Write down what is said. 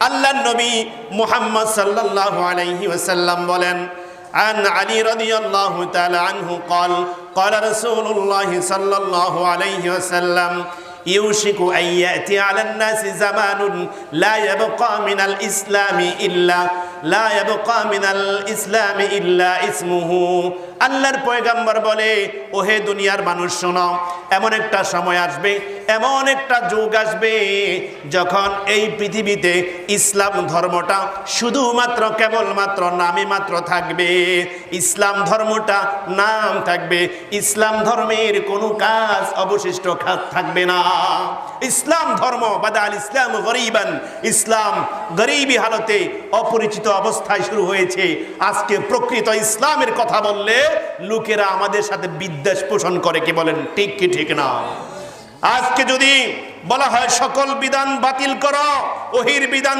আল্লাহর নবী মুহাম্মদ সাল্লাল্লাহু আলাইহি ওয়াসাল্লাম বলেন, عن علي رضي الله تعالى عنه قال قال رسول الله صلى الله عليه وسلم يوشك أن يأتي على الناس زمان لا يبقى من الإسلام إلا اسمه আল্লাহর পয়গম্বর বলে, ওহে দুনিয়ার মানুষ শোনো, এমন একটা সময় আসবে, এমন একটা যুগ আসবে যখন এই পৃথিবীতে ইসলাম ধর্মটা শুধুমাত্র কেবলমাত্র নামে মাত্র থাকবে। ইসলাম ধর্মটা নাম থাকবে, ইসলাম ধর্মের কোনো কাজ অবশিষ্ট থাকবে না। ইসলাম ধর্ম বাদাল ইসলাম গরিবান, ইসলাম গরিবী হালতে অপরিচিত অবস্থায় শুরু হয়েছে। আজকে প্রকৃত ইসলামের কথা বললে লোকেরা আমাদের সাথে বিদ্বেষ পোষণ করে। কি বলেন, ঠিক কি ঠিক না? আজকে যদি বলা হয় সকল বিধান বাতিল করো, ওহির বিধান